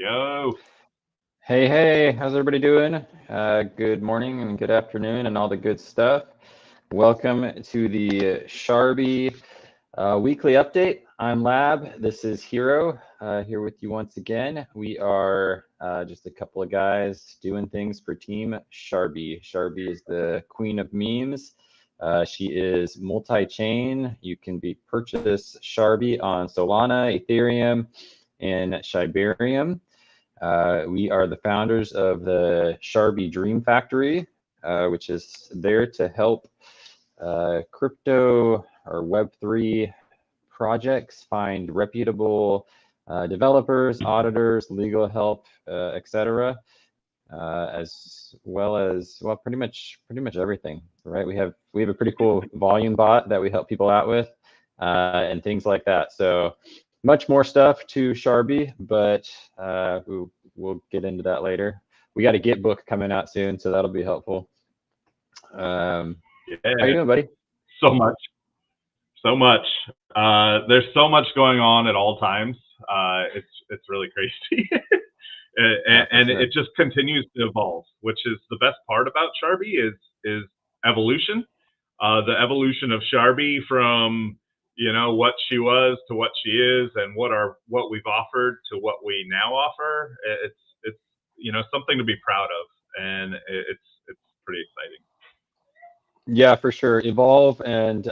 Yo. Hey, hey, how's everybody doing? Good morning and good afternoon and all the good stuff. Welcome to the Sharbi weekly update. I'm Lab. This is Hero here with you once again. We are just a couple of guys doing things for Team Sharbi. Sharbi is the queen of memes. She is multi-chain. You can purchase Sharbi on Solana, Ethereum, and Shibarium. We are the founders of the Sharbi Dream Factory, which is there to help crypto or Web3 projects find reputable developers, auditors, legal help, etc., as well as pretty much everything. Right? We have a pretty cool volume bot that we help people out with, and things like that. So much more stuff to Sharbi, but we'll get into that later. We got a Git book coming out soon, so that'll be helpful. How you Yeah, doing, buddy? so much, so much. There's so much going on at all times. It's really crazy, Yeah, for and sure. it just continues to evolve, which is the best part about Sharbi is evolution. The evolution of Sharbi from what she was to what she is, and what we've offered to what we now offer. It's something to be proud of, and it's pretty exciting. Yeah, for sure. Evolve and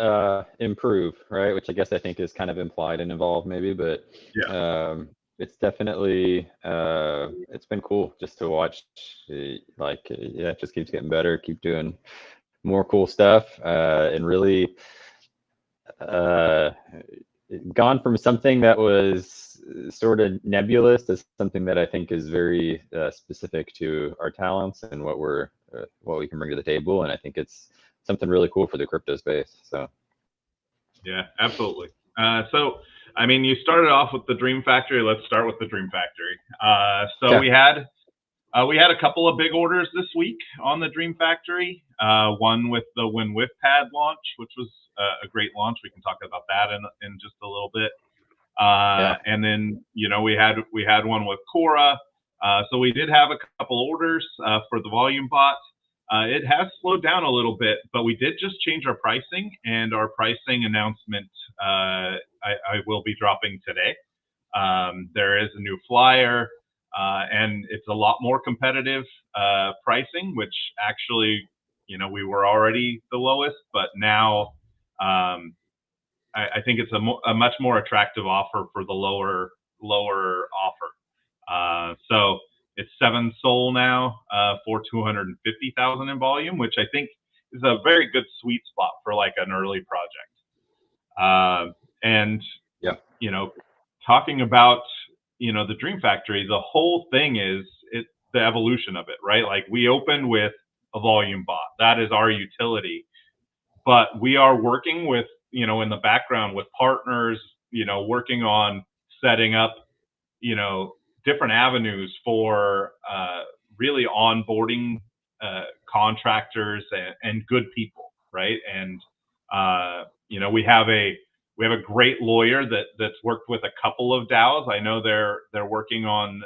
improve, right? Which I think is kind of implied in evolve, maybe, but Yeah. it's definitely it's been cool just to watch. Yeah, it just keeps getting better, keep doing more cool stuff, and really uh, gone from something that was sort of nebulous to something that I think is very specific to our talents and what we can bring to the table. And I think it's something really cool for the crypto space. So Yeah, absolutely. So, I mean, you started off with the Dream Factory. Let's start with the Dream Factory. So yeah, we had a couple of big orders this week on the Dream Factory. One with the WinWithPad launch, which was a great launch. We can talk about that in just a little bit. yeah, And then we had one with Cora. So we did have a couple orders for the volume bot. It has slowed down a little bit, but we did just change our pricing, and our pricing announcement I will be dropping today. There is a new flyer, and it's a lot more competitive pricing, which actually, we were already the lowest, but now I think it's a much more attractive offer for the lower offer. So it's 7 SOL now for 250,000 in volume, which I think is a very good sweet spot for like an early project. And yeah, you know, talking about the Dream Factory, the whole thing is the evolution of it, right? Like we opened with a volume bot, that is our utility, but we are working with in the background with partners, working on setting up different avenues for really onboarding contractors and good people, right? And we have a great lawyer that's worked with a couple of DAOs. I know they're working on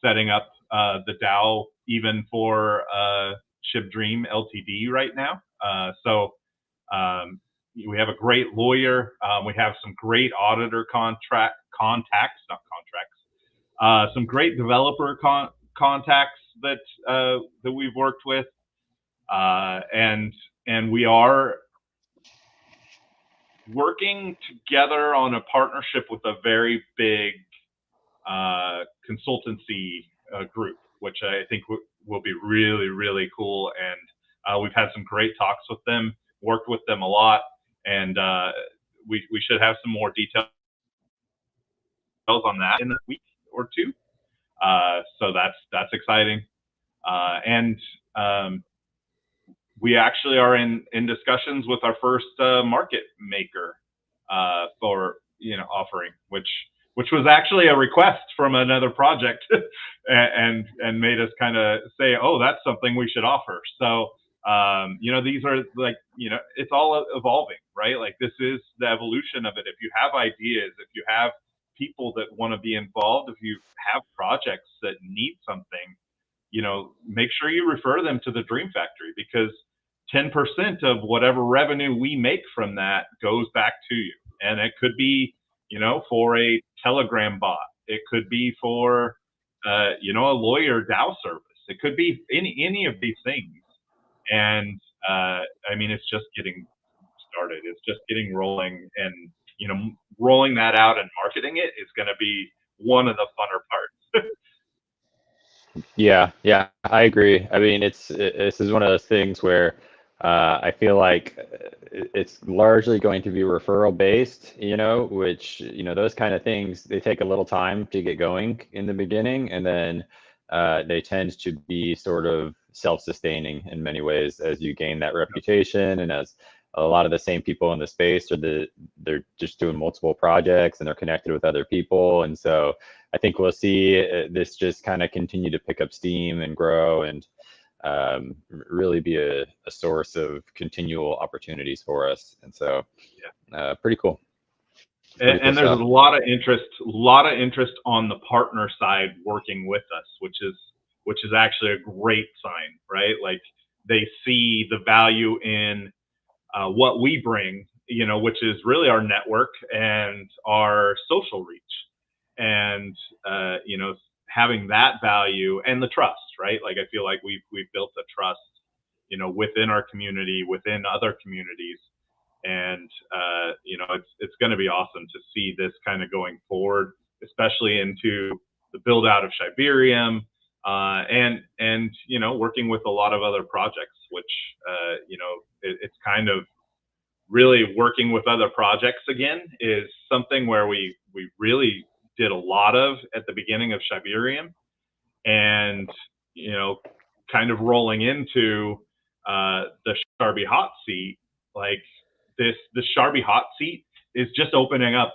setting up the DAO even for Shib Dream Ltd right now. So we have a great lawyer. We have some great auditor contacts, not contracts. Some great developer contacts that we've worked with, and we are working together on a partnership with a very big consultancy group, which I think will be really, really cool. And we've had some great talks with them, worked with them a lot, and we should have some more details on that in a week or two. So that's exciting. And we actually are in discussions with our first market maker for offering, which was actually a request from another project, and made us kind of say, oh, that's something we should offer. So these are like it's all evolving, right? Like this is the evolution of it. If you have ideas, if you have people that want to be involved, if you have projects that need something, make sure you refer them to the Dream Factory, because 10% of whatever revenue we make from that goes back to you. And it could be, for a Telegram bot. It could be for, a lawyer DAO service. It could be any of these things. And it's just getting started. It's just getting rolling, and rolling that out and marketing it is going to be one of the funner parts. Yeah, I agree. I mean, this is one of those things where I feel like it's largely going to be referral based, which, those kind of things, they take a little time to get going in the beginning, and then they tend to be sort of self-sustaining in many ways as you gain that reputation, and as a lot of the same people in the space they're just doing multiple projects and they're connected with other people. And so I think we'll see this just kind of continue to pick up steam and grow, and really be a source of continual opportunities for us. And so pretty cool. And there's a lot of interest on the partner side working with us, which is actually a great sign, right? Like, they see the value in what we bring, which is really our network and our social reach, and having that value and the trust, right? Like, I feel like we've built a trust, within our community, within other communities, and it's going to be awesome to see this kind of going forward, especially into the build out of Shibarium, and working with a lot of other projects, which it's kind of really working with other projects again is something where we really did a lot of at the beginning of Shibarium, and kind of rolling into the Sharbi hot seat. Like, the Sharbi hot seat is just opening up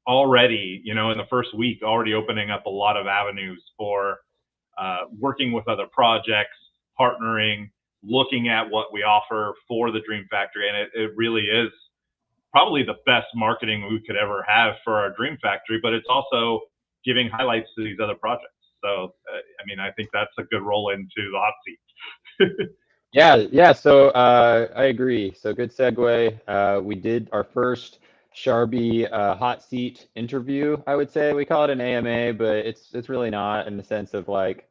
already, in the first week, already opening up a lot of avenues for working with other projects, partnering, looking at what we offer for the Dream Factory. And it really is probably the best marketing we could ever have for our Dream Factory, but it's also giving highlights to these other projects. So, I think that's a good roll into the hot seat. Yeah. So I agree. So good segue. We did our first Sharbi hot seat interview. I would say we call it an AMA, but it's really not, in the sense of, like,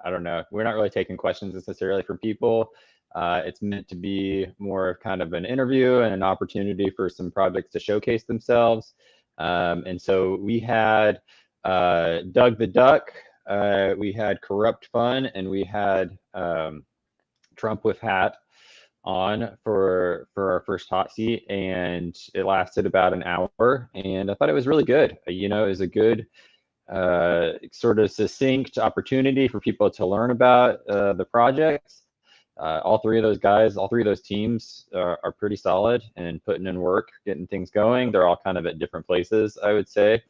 I don't know. We're not really taking questions necessarily from people. It's meant to be more of kind of an interview and an opportunity for some projects to showcase themselves. And so we had Doug the Duck, we had Corrupt Fun, and we had Trump with Hat on for our first hot seat, and it lasted about an hour, and I thought it was really good. It was a good sort of succinct opportunity for people to learn about the projects. All three of those teams are pretty solid and putting in work, getting things going. They're all kind of at different places, I would say,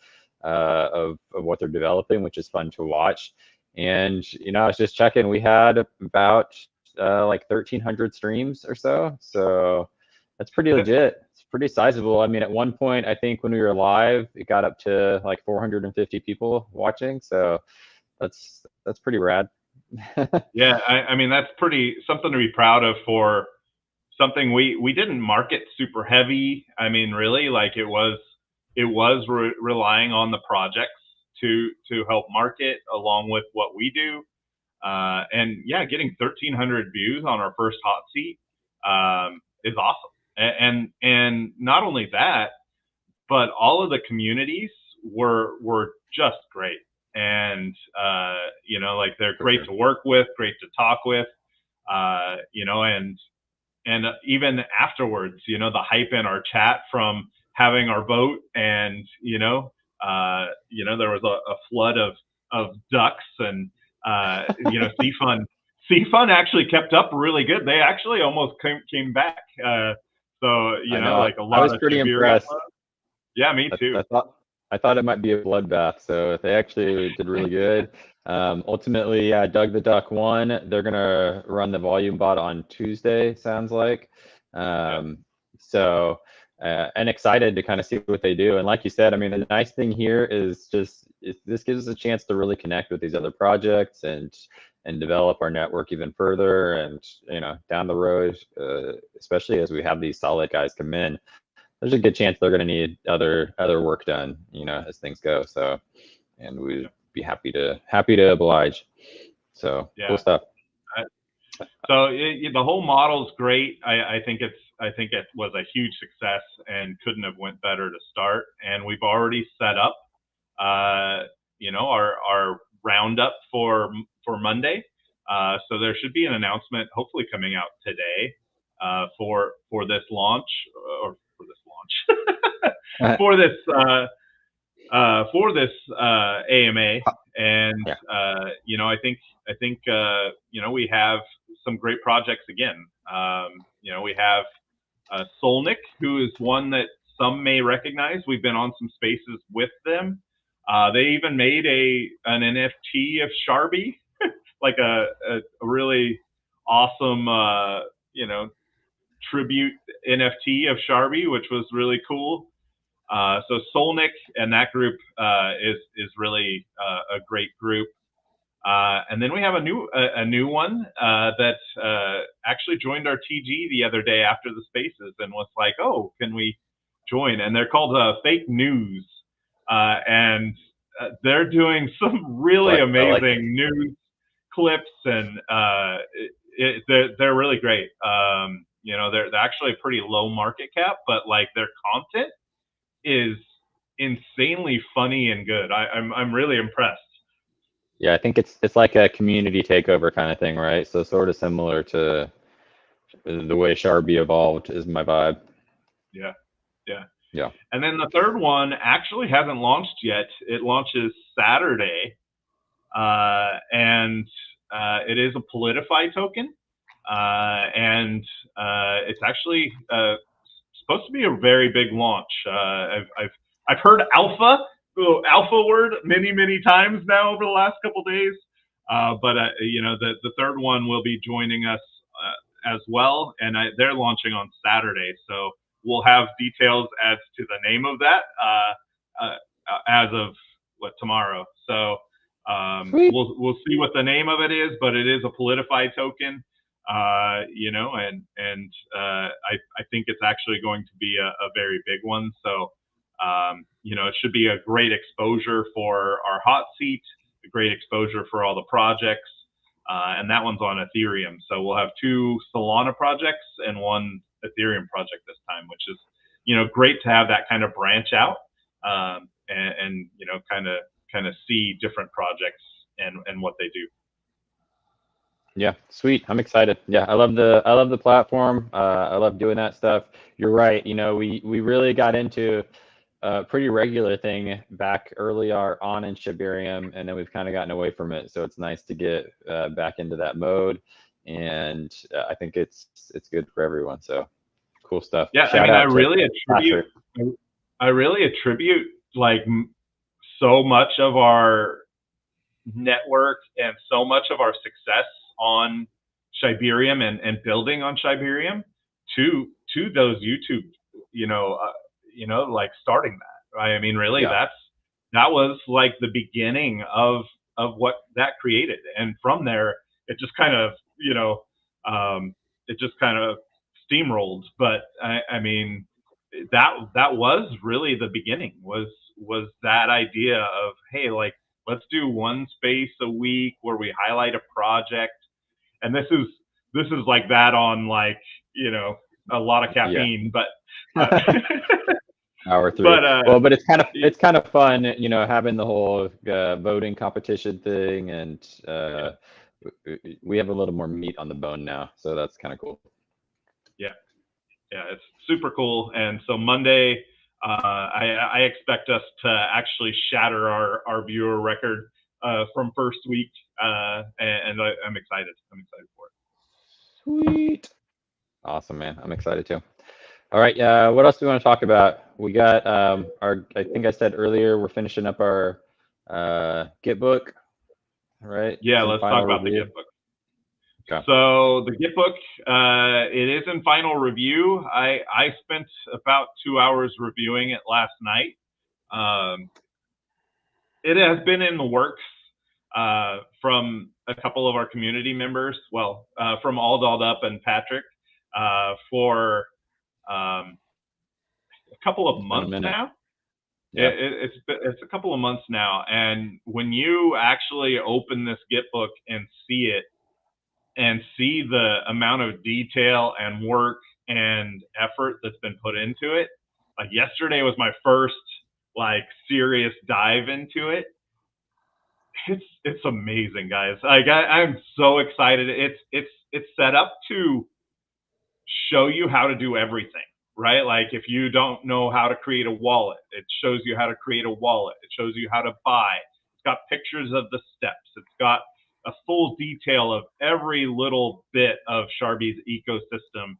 of what they're developing, which is fun to watch. And I was just checking, we had about like 1,300 streams or so. So that's pretty legit. It's pretty sizable. I mean, at one point, I think when we were live, it got up to like 450 people watching. So that's pretty rad. Yeah, that's pretty something to be proud of for something we didn't market super heavy. Really, like, it was relying on the projects to help market along with what we do. And yeah, getting 1,300 views on our first hot seat is awesome. And not only that, but all of the communities were just great. And like, they're great to work with, great to talk with, and even afterwards, the hype in our chat from having our vote, and there was a flood of ducks, and C-Fun actually kept up really good. They actually almost came back. So like, a lot I was of pretty Siberia impressed. clubs. Yeah, me too. I thought it might be a bloodbath, so they actually did really good. Ultimately, yeah, Doug the Duck won. They're gonna run the volume bot on Tuesday, sounds like. So and excited to kind of see what they do. And like you said, I mean, the nice thing here is just this gives us a chance to really connect with these other projects and develop our network even further. And down the road, especially as we have these solid guys come in, there's a good chance they're going to need other work done, as things go. So, and we'd be happy to oblige. So cool stuff. So the whole model's great. I think it was a huge success and couldn't have went better to start. And we've already set up, our roundup for Monday. So there should be an announcement hopefully coming out today for this launch or for this launch for this AMA. And I think we have some great projects again. We have Solnick, who is one that some may recognize. We've been on some spaces with them. They even made an NFT of Sharbi, like a really awesome tribute NFT of Sharbi, which was really cool. So Solnick and that group is really a great group. And then we have a new one that actually joined our TG the other day after the spaces and was like, "Oh, can we join?" And they're called Fake News, and they're doing some really amazing news clips, and they're really great. They're actually a pretty low market cap, but like their content is insanely funny and good. I'm really impressed. Yeah, I think it's like a community takeover kind of thing, right? So sort of similar to the way Sharbi evolved is my vibe. Yeah. Yeah. And then the third one actually hasn't launched yet. It launches Saturday, and it is a Politify token, and it's actually supposed to be a very big launch. I've heard alpha word many times now over the last couple of days, but the third one will be joining us as well, and they're launching on Saturday. So we'll have details as to the name of that as of tomorrow. So we'll see what the name of it is, but it is a Politify token. I think it's actually going to be a very big one. So, it should be a great exposure for our hot seat, a great exposure for all the projects. And that one's on Ethereum. So we'll have 2 Solana projects and 1 Ethereum project this time, which is, great to have that kind of branch out and kind of see different projects and what they do. Yeah, sweet. I'm excited. Yeah, I love the platform. I love doing that stuff. You're right. We really got into a pretty regular thing back early on in Shibarium, and then we've kind of gotten away from it. So it's nice to get back into that mode, and I think it's good for everyone. So cool stuff. Yeah, I really attribute like so much of our network and so much of our success on Shibarium and building on Shibarium to those YouTube, like starting that. Right? I mean, really, that was like the beginning of what that created, and from there, it just kind of, steamrolled. But I mean, that was really the beginning. Was that idea of, hey, like, let's do one space a week where we highlight a project, and this is like that on like a lot of caffeine, but hour 3. But it's kind of fun, having the whole voting competition thing, and we have a little more meat on the bone now, so that's kind of cool. Yeah, it's super cool. And so Monday, I expect us to actually shatter our viewer record from first week, and I'm excited. I'm excited for it. Sweet. Awesome, man. I'm excited too. All right. What else do we want to talk about? We got I think I said earlier, we're finishing up our Git book, right? Yeah, let's talk about the Git book. Okay. So the Git book, it is in final review. I spent about 2 hours reviewing it last night. It has been in the works from a couple of our community members. Well, from All Dolled Up and Patrick for a couple of It's been a months minute. now. Yeah. It's a couple of months now, and when you actually open this Git book and see it, and see the amount of detail and work and effort that's been put into it, like yesterday was my first like serious dive into it. It's amazing, guys. Like I'm so excited. It's set up to show you how to do everything, right? Like if you don't know how to create a wallet, it shows you how to create a wallet. It shows you how to buy. It's got pictures of the steps. It's got a full detail of every little bit of Sharbi's ecosystem.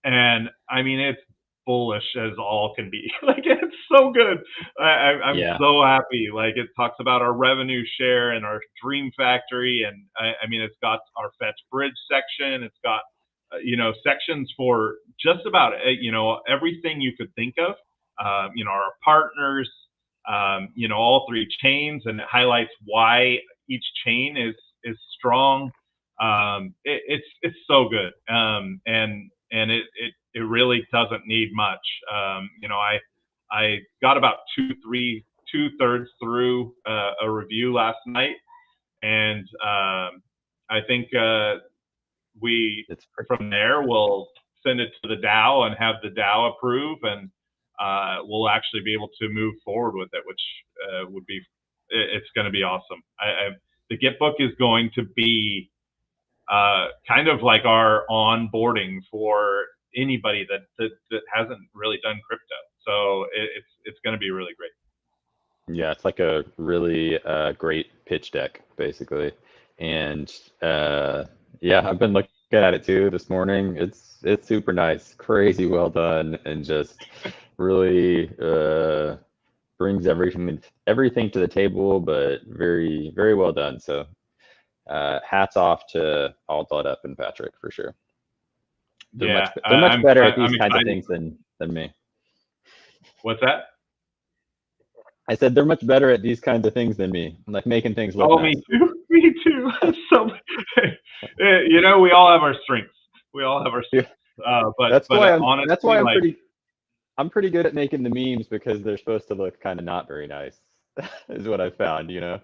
And I mean, it's bullish as all can be. Like it's so good. I'm Yeah. so happy. Like it talks about our revenue share and our dream factory. And I mean, it's got our fetch bridge section. It's got sections for just about everything you could think of. Our partners, all three chains, and it highlights why each chain is strong. It's so good, and it really doesn't need much. I got about 2/3 through a review last night, and I think we It's pretty. from there we'll send it to the DAO and have the DAO approve, and we'll actually be able to move forward with it, which would be it's going to be awesome. The Git book is going to be kind of like our onboarding for anybody that hasn't really done crypto. So it's going to be really great. Yeah, it's like a really great pitch deck, basically. And yeah, I've been looking at it too this morning. It's super nice, crazy well done, and just really brings everything to the table, but very very well done. So hats off to All Thought Up and Patrick for sure. Yeah, They're much better at I'm these kinds of excited. things than me. What's that? I said they're much better at these kinds of things than me, like making things look Oh, me nice. too. Me too. So, we all have our strengths. We all have our Yeah, strengths. But that's honestly, why like, I'm pretty good at making the memes because they're supposed to look kind of not very nice, is what I found, you know.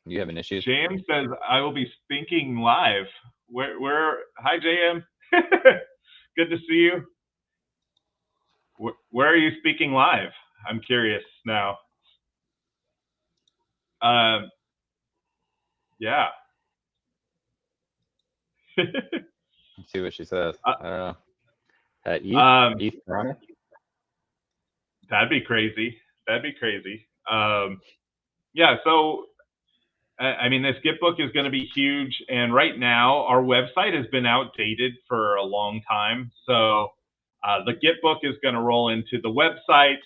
You having issues? JM says I will be speaking live. Hi JM. Good to see you. Where are you speaking live? I'm curious now. Yeah. Let's see what she says. I don't know. um, ETH Toronto? that'd be crazy. That'd be crazy. Yeah. So I mean, this Git book is going to be huge. And right now, our website has been outdated for a long time. So the Git book is going to roll into the website,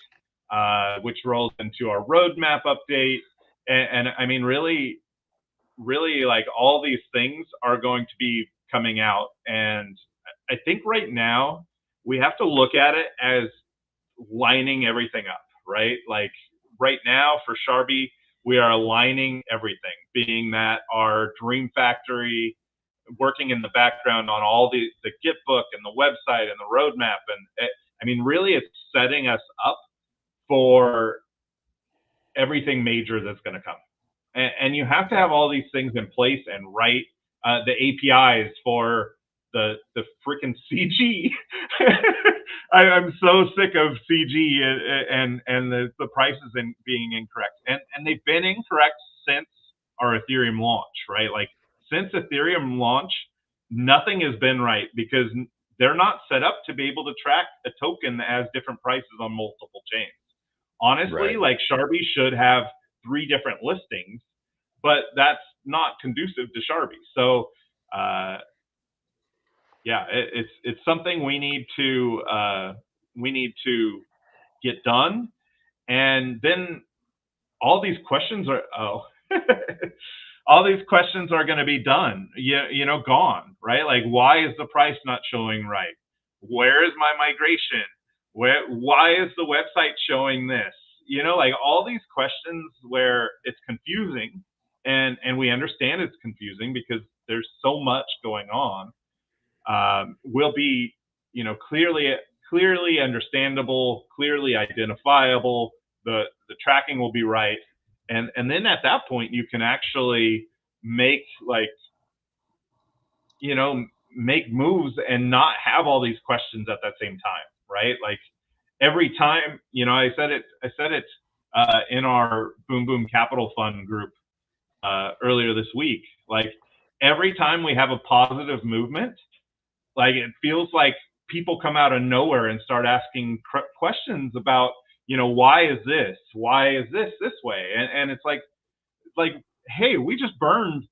which rolls into our roadmap update. And I mean, really, really, like all these things are going to be coming out. And I think right now, we have to look at it as lining everything up, right? Like right now for Sharbi, we are aligning everything, being that our Dream Factory, working in the background on all the Git book and the website and the roadmap. And I mean, really, it's setting us up for everything major that's going to come. And you have to have all these things in place and write the APIs for the freaking CG. I'm so sick of CG and the prices being incorrect. And they've been incorrect since our Ethereum launch, right? Like since Ethereum launch, nothing has been right because they're not set up to be able to track a token that has different prices on multiple chains. Honestly, Right. like Sharbi should have 3 different listings, but that's not conducive to Sharbi. So yeah, it's something we need to get done, and then all these questions are all these questions are going to be done, gone, right? Like, why is the price not showing right? Where is my migration? Why is the website showing this? Like all these questions where it's confusing, and we understand it's confusing because there's so much going on. Will be, clearly understandable, clearly identifiable. The tracking will be right, and then at that point you can actually make make moves and not have all these questions at that same time, right? Like every time, I said it in our Boom Boom Capital Fund group earlier this week. Like every time we have a positive movement, like it feels like people come out of nowhere and start asking questions about, why is this way? And it's like, hey, we just burned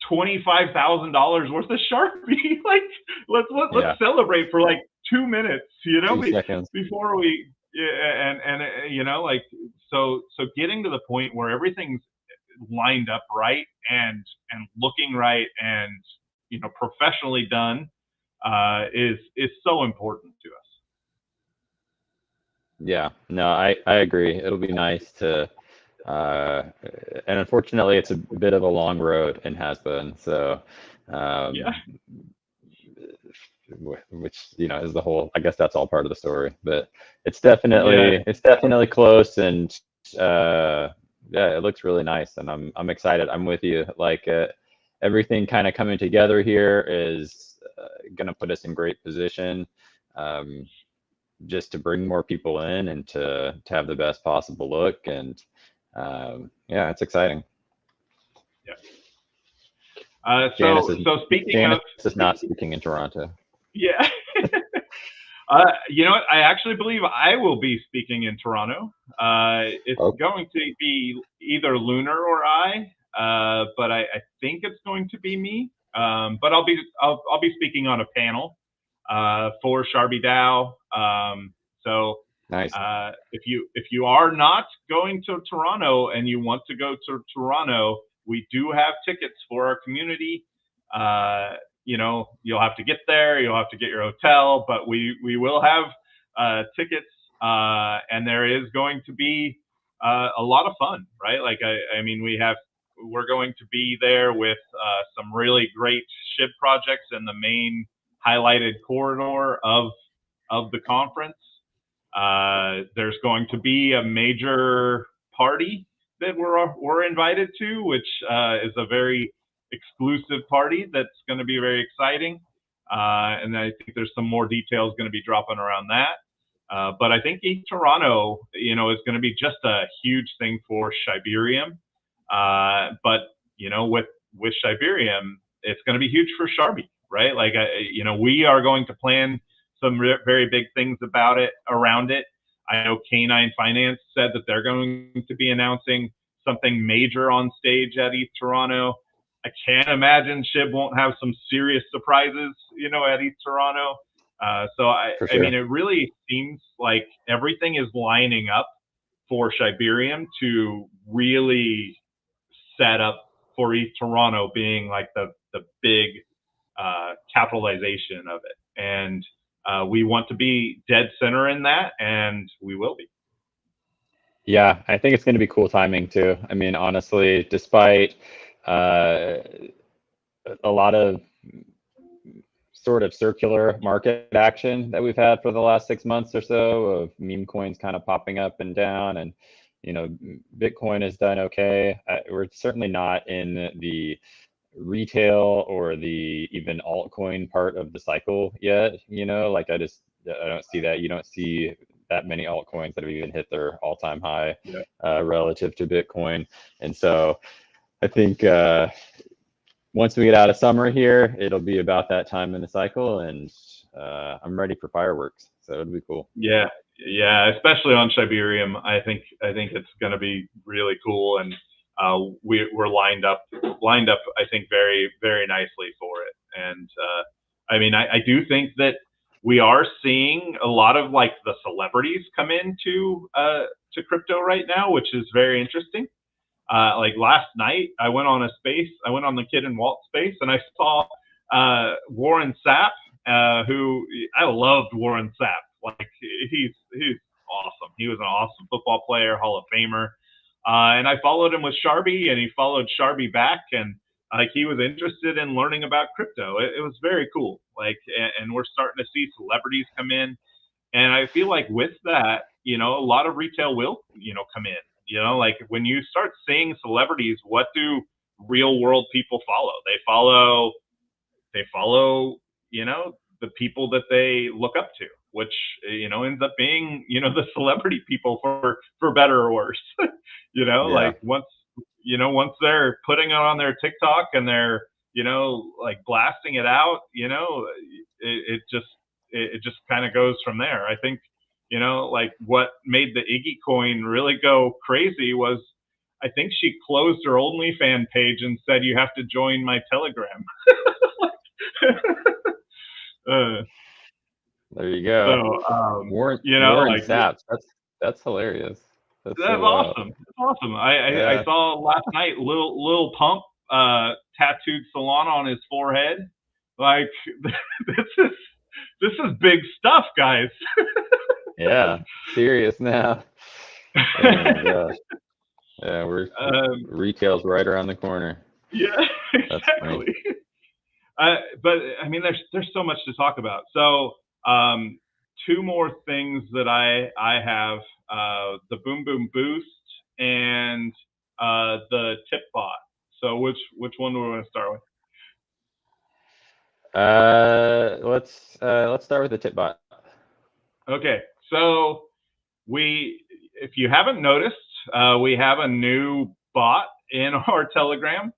$25,000 worth of Sharpie. Like, let's celebrate for like 2 minutes, 2 seconds. before we, yeah, like, so getting to the point where everything's lined up right and looking right and professionally done is so important to us. Yeah, no, I agree. It'll be nice to, and unfortunately, it's a bit of a long road and has been. So, Yeah. which is the whole. I guess that's all part of the story, but it's definitely close, and yeah, it looks really nice, and I'm excited. I'm with you. Like everything kind of coming together here is going to put us in great position. Just to bring more people in and to have the best possible look, and yeah, it's exciting. Yeah. Janice is not speaking in Toronto. Yeah. You know what? I actually believe I will be speaking in Toronto. It's going to be either Lunar or I, but I think it's going to be me. But I'll be speaking on a panel for Sharbi DAO. So nice. If you are not going to Toronto and you want to go to Toronto, we do have tickets for our community. You'll have to get there, you'll have to get your hotel, but we will have tickets, and there is going to be a lot of fun, right? Like I mean, we're going to be there with some really great SHIB projects in the main highlighted corridor of the conference. There's going to be a major party that we're invited to, which is a very exclusive party that's going to be very exciting. And I think there's some more details going to be dropping around that. But I think East Toronto, is going to be just a huge thing for Shibarium. But with Shibarium, it's going to be huge for Sharbi, right? Like we are going to plan some very big things around it. I know K9 Finance said that they're going to be announcing something major on stage at East Toronto. I can't imagine SHIB won't have some serious surprises, at East Toronto. I mean, it really seems like everything is lining up for Shibarium to really set up for East Toronto being like the big capitalization of it. And we want to be dead center in that, and we will be. Yeah, I think it's going to be cool timing too. I mean, honestly, despite a lot of sort of circular market action that we've had for the last 6 months or so of meme coins kind of popping up and down, and Bitcoin has done okay. We're certainly not in the retail or the even altcoin part of the cycle yet. Like I don't see that. You don't see that many altcoins that have even hit their all-time high relative to Bitcoin. And so I think once we get out of summer here, it'll be about that time in the cycle, and I'm ready for fireworks. So it'll be cool. Yeah, especially on Shibarium. I think it's going to be really cool, and we're lined up. I think very, very nicely for it. And I mean, I do think that we are seeing a lot of like the celebrities come into to crypto right now, which is very interesting. like last night, I went on the Kid and Walt space, and I saw Warren Sapp, who I loved Warren Sapp. Like he's awesome. He was an awesome football player, Hall of Famer. And I followed him with Sharbi, and he followed Sharbi back, and like he was interested in learning about crypto. It was very cool. Like, and we're starting to see celebrities come in, and I feel like with that, a lot of retail will, come in. Like when you start seeing celebrities, what do real world people follow? They follow, the people that they look up to, which, ends up being, the celebrity people for better or worse. Like once they're putting it on their TikTok and they're, like blasting it out, it just kind of goes from there. I think, like what made the Iggy coin really go crazy was I think she closed her OnlyFans page and said, "You have to join my Telegram." There you go. So, Warren like Sapp. That's hilarious. That's so awesome. That's awesome. I saw last night Lil Pump tattooed Solana on his forehead. Like this is big stuff, guys. Yeah, serious now. Oh my gosh. Yeah, retail's right around the corner. Yeah, exactly. But I mean, there's so much to talk about. So two more things that I have: the Boom Boom Boost and the Tip Bot. So which one do we want to start with? Let's start with the Tip Bot. Okay, so if you haven't noticed, we have a new bot in our Telegram.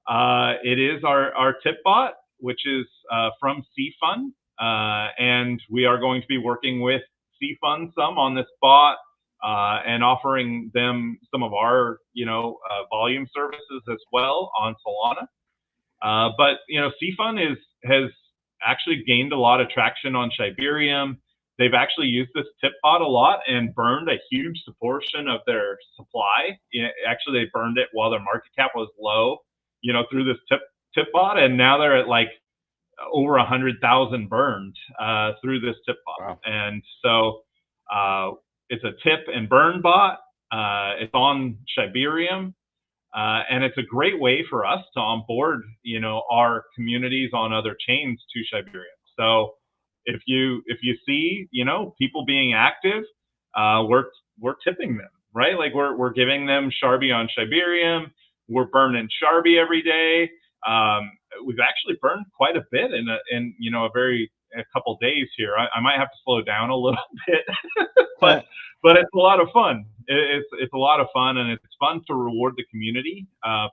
It is our Tip Bot, which is from CFund, and we are going to be working with CFund some on this bot and offering them some of our volume services as well on Solana. But CFund has actually gained a lot of traction on Shibarium. They've actually used this Tip Bot a lot and burned a huge portion of their supply. Actually, they burned it while their market cap was low, through this Tip Bot, and now they're at like over 100,000 burned through this Tip Bot. Wow. And so it's a tip and burn bot. It's on Shibarium. And it's a great way for us to onboard, our communities on other chains to Shibarium. So if you see, people being active, we're tipping them, right? Like we're giving them Sharbi on Shibarium. We're burning Sharbi every day. We've actually burned quite a bit in a couple days here. I might have to slow down a little bit, but it's a lot of fun. It's a lot of fun, and it's fun to reward the community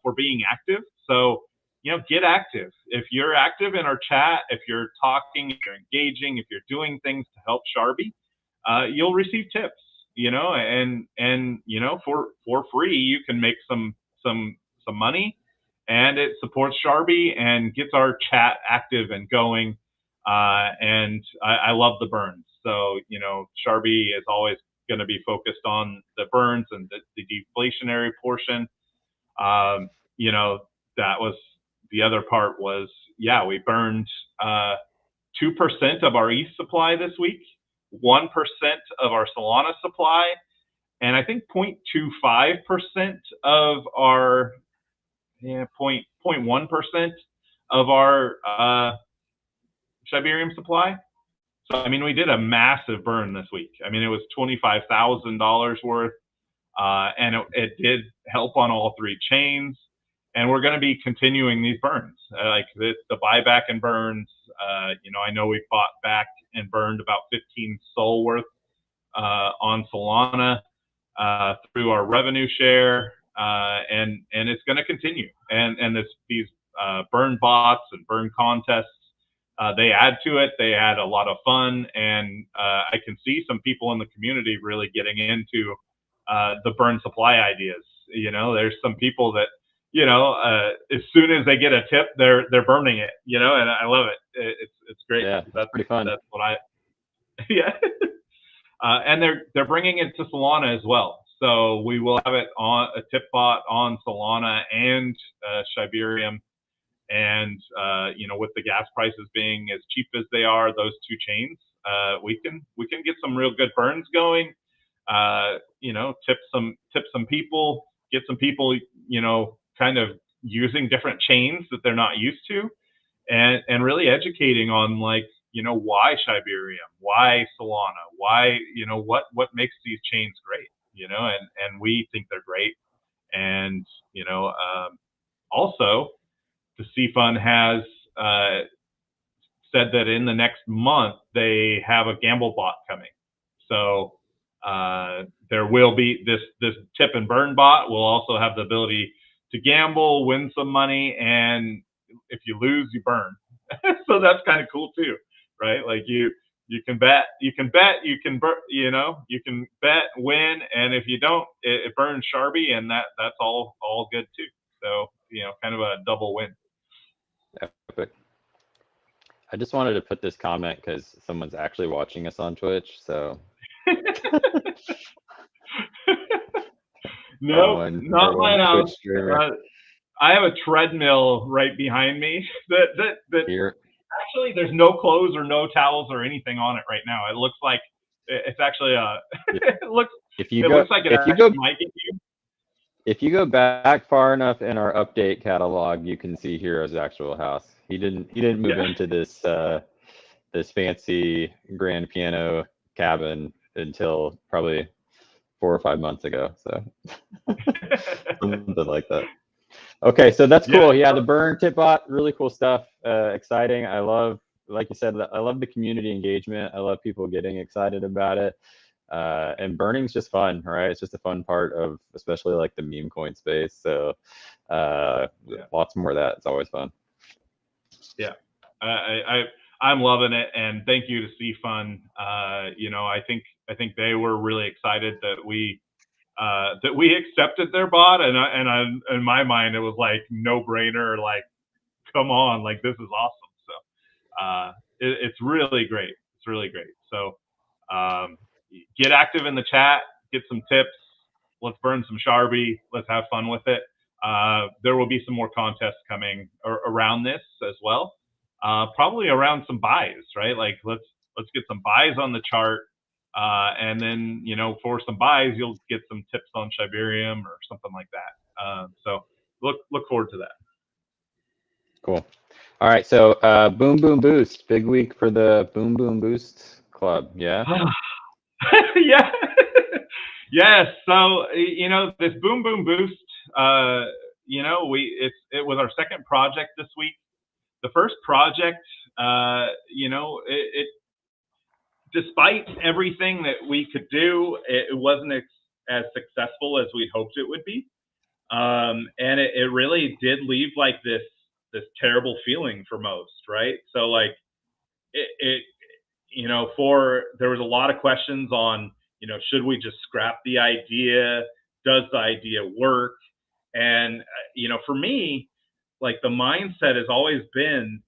for being active. So, get active. If you're active in our chat, if you're talking, if you're engaging, if you're doing things to help Sharbi, you'll receive tips. And for free, you can make some money, and it supports Sharbi and gets our chat active and going. And I love the burns. So, Sharbi is always going to be focused on the burns and the deflationary portion. That was the other part was, we burned 2% of our ETH supply this week, 1% of our Solana supply, and I think 0.25% of our 0.1% of our Shibarium supply. So, I mean, we did a massive burn this week. I mean, it was $25,000 worth, and it did help on all three chains. And we're going to be continuing these burns, like the buyback and burns. I know we bought back and burned about 15 SOL worth on Solana through our revenue share, and it's going to continue. And these burn bots and burn contests, they add to it. They add a lot of fun, and I can see some people in the community really getting into the burn supply ideas. There's some people that, as soon as they get a tip, they're burning it. And I love it. It's great. Yeah, that's pretty fun. That's what yeah. And they're bringing it to Solana as well. So we will have it on a tip bot on Solana and Shibarium. And with the gas prices being as cheap as they are, those two chains, we can get some real good burns going. Tip some people, get some people, kind of using different chains that they're not used to, and really educating on why Shibarium, why Solana, why what makes these chains great, and we think they're great, and also the C Fund has said that in the next month they have a gamble bot coming. So there will be this tip and burn bot will also have the ability to gamble, win some money, and if you lose, you burn. So that's kind of cool too, right? Like you can bet, you can bet, win, and if you don't, it burns Sharbi, and that's all good too. So kind of a double win. Epic. I just wanted to put this comment because someone's actually watching us on Twitch. So no, not my house. I have a treadmill right behind me that here. Actually, there's no clothes or no towels or anything on it right now. It looks like it's actually it looks like it might get you. If you go back far enough in our update catalog, you can see Hero's actual house. He didn't move into this this fancy grand piano cabin until probably 4 or 5 months ago. So something like that. Okay, so that's cool. Yeah, the burn tip bot, really cool stuff. Exciting. I love, like you said, I love the community engagement. I love people getting excited about it. And burning's just fun, right? It's just a fun part of, especially like the meme coin space. So lots more of that. It's always fun. Yeah, I'm loving it, and thank you to CFun. I think they were really excited that we accepted their bot, and in my mind it was like no brainer, like come on, like this is awesome. So it's really great. It's really great. So get active in the chat, get some tips. Let's burn some Sharbi. Let's have fun with it. There will be some more contests coming around this as well. Probably around some buys, right? Like let's get some buys on the chart. And then, for some buys, you'll get some tips on Shibarium or something like that. So look forward to that. Cool. All right. So Boom Boom Boost, big week for the Boom Boom Boost Club. Yeah. Yeah. Yes. So, this Boom Boom Boost, it was our second project this week. The first project, despite everything that we could do, it wasn't as successful as we hoped it would be. And it really did leave like this terrible feeling for most, right? So like there was a lot of questions on, should we just scrap the idea? Does the idea work? And, for me, like the mindset has always been,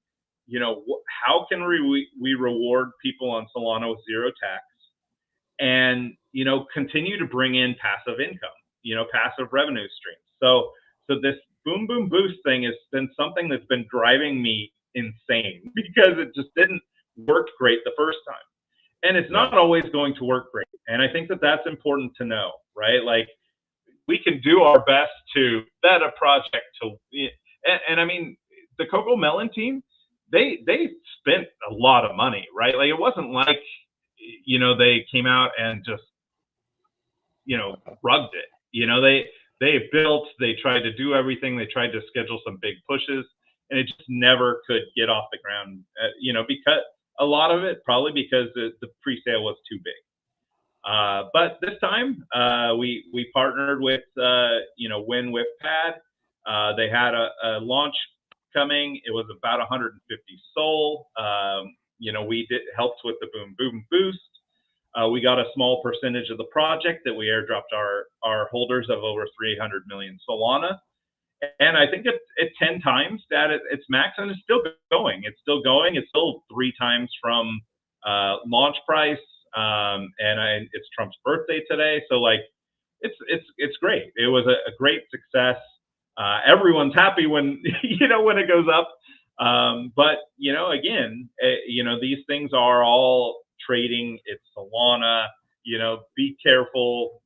how can we reward people on Solana with zero tax and, continue to bring in passive income, passive revenue streams. So this Boom Boom Boost thing has been something that's been driving me insane because it just didn't work great the first time. And it's not always going to work great. And I think that that's important to know, right? Like we can do our best to vet a project and I mean, the Coco Melon team, they spent a lot of money, right? Like it wasn't like, they came out and just, rugged it. They built, they tried to do everything. They tried to schedule some big pushes and it just never could get off the ground, because a lot of it probably because the pre-sale was too big. But this time, we partnered with, Win with Pad. They had a launch coming. It was about 150 SOL. We helped with the Boom Boom Boost. We got a small percentage of the project that we airdropped our holders of over 300 million Solana. And I think it's 10 times that it's max, and it's still going. It's still going. It's still 3 times from launch price. And it's Trump's birthday today. So like it's great. It was a great success. Everyone's happy when when it goes up. But again, these things are all trading. It's Solana. Be careful.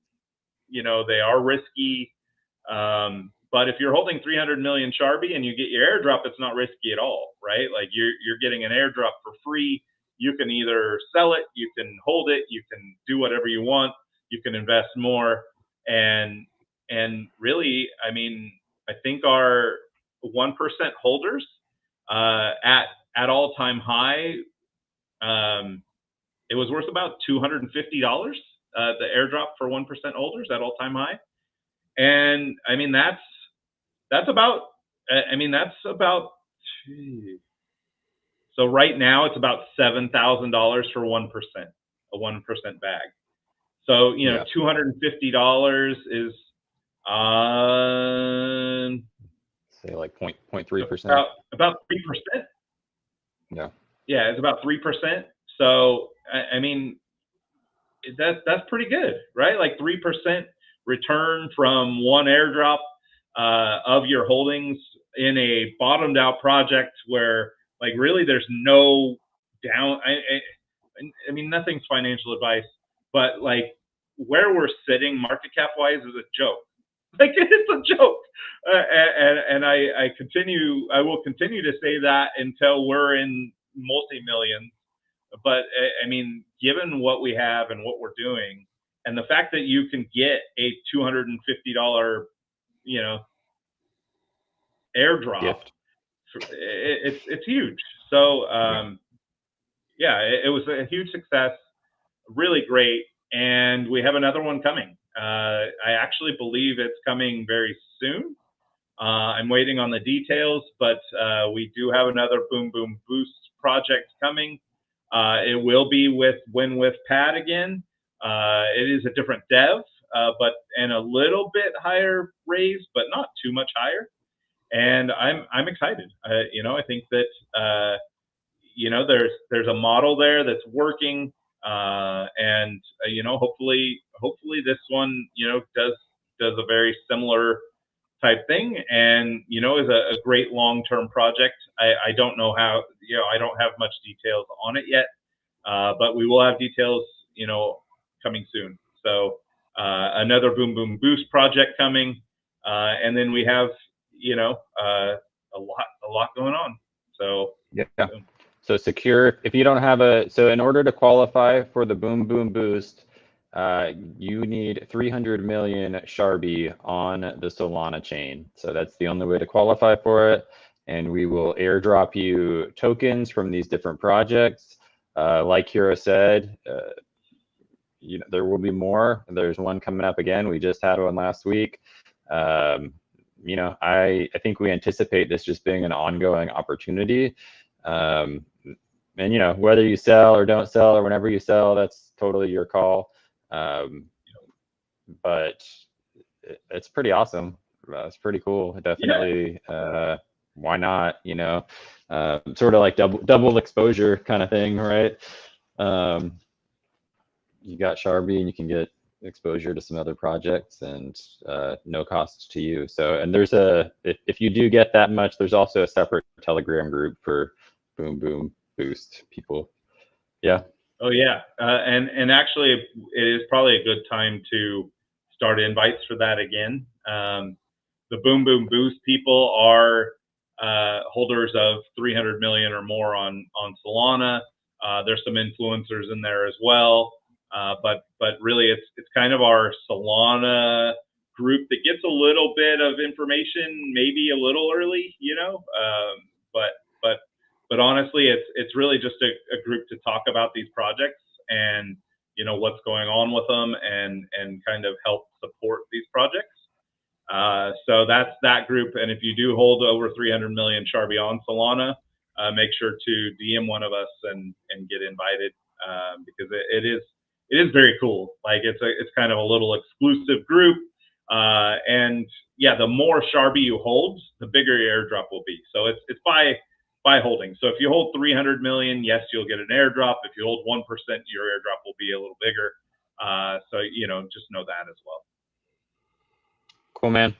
They are risky. But if you're holding 300 million Sharbi and you get your airdrop, it's not risky at all, right? Like you're getting an airdrop for free. You can either sell it, you can hold it, you can do whatever you want, you can invest more, and really, I mean, I think our 1% holders at all time high, it was worth about $250. The airdrop for 1% holders at all time high, and I mean that's about. I mean that's about. So right now it's about $7,000 for 1%, a 1% bag. So Yeah. $250 is Say like 0.3%. about 3%. Yeah. Yeah, it's about 3%. So I mean that's pretty good, right? Like 3% return from one airdrop of your holdings in a bottomed out project where like really there's no down. I mean nothing's financial advice, but like where we're sitting market cap wise is a joke. Like it's a joke, and I will continue to say that until we're in multi millions. But I mean, given what we have and what we're doing, and the fact that you can get a $250, airdrop, Gift. it's huge. So yeah, it was a huge success, really great, and we have another one coming. I actually believe it's coming very soon. I'm waiting on the details, but we do have another Boom Boom Boost project coming. It will be with Pad again. It is a different dev, and a little bit higher raise, but not too much higher. And I'm excited. I think that there's a model there that's working, and hopefully this one does a very similar type thing, and is a great long-term project. I don't know how, I don't have much details on it yet, but we will have details coming soon. So another Boom Boom Boost project coming, and then we have a lot going on. So yeah. So secure. If you don't have so in order to qualify for the Boom Boom Boost, you need 300 million Sharbi on the Solana chain. So that's the only way to qualify for it. And we will airdrop you tokens from these different projects. Like Hiro said, there will be more. There's one coming up again. We just had one last week. I think we anticipate this just being an ongoing opportunity. And whether you sell or don't sell, or whenever you sell, that's totally your call. But it's pretty awesome. It's pretty cool. Definitely. Yeah. Why not? Sort of like double exposure kind of thing, right? You got Sharbi and you can get exposure to some other projects and no cost to you. So, and there's if you do get that much, there's also a separate Telegram group for Boom Boom Boost people. Yeah. Oh yeah, and actually, it is probably a good time to start invites for that again. The Boom Boom Boost people are holders of 300 million or more on Solana. There's some influencers in there as well, but really, it's kind of our Solana group that gets a little bit of information, maybe a little early, but honestly, it's really just a group to talk about these projects and what's going on with them and kind of help support these projects. So that's that group. And if you do hold over 300 million Sharbi on Solana, make sure to DM one of us and get invited, because it is very cool. Like it's kind of a little exclusive group. And yeah, the more Sharbi you hold, the bigger your airdrop will be. So it's by holding. So if you hold 300 million, yes, you'll get an airdrop. If you hold 1%, your airdrop will be a little bigger. So just know that as well. Cool, man.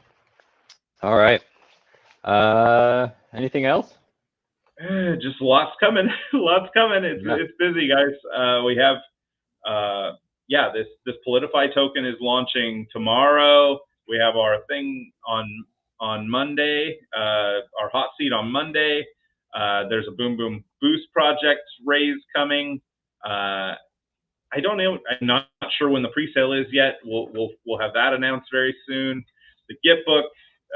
All right. Anything else? Just lots coming, lots coming. It's busy, guys. We have this Politify token is launching tomorrow. We have our thing on Monday, our hot seat on Monday. There's a Boom Boom Boost project raise coming. I don't know. I'm not sure when the pre-sale is yet. We'll have that announced very soon. The gift book,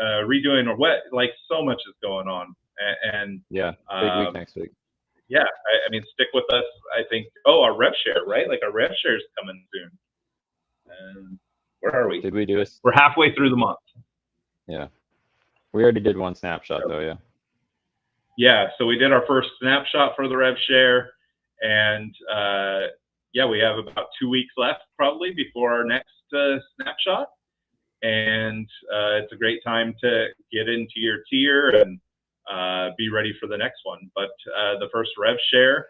redoing or what? Like so much is going on, and yeah, big week next week. Yeah, I mean, stick with us. I think. Oh, our rev share, right? Like our rev share is coming soon. And where are we? Did we do a? We're halfway through the month. Yeah, we already did one snapshot though. Yeah. Yeah, so we did our first snapshot for the rev share, and we have about 2 weeks left probably before our next snapshot, and it's a great time to get into your tier and be ready for the next one. But the first rev share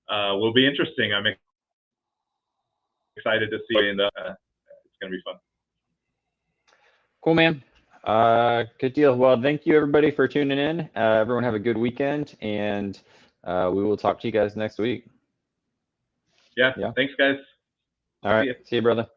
will be interesting. I'm excited to see, and it's going to be fun. Cool, man. Good deal. Well, thank you everybody for tuning in. Everyone have a good weekend, and we will talk to you guys next week. Yeah. Thanks, guys. All right. See you, brother.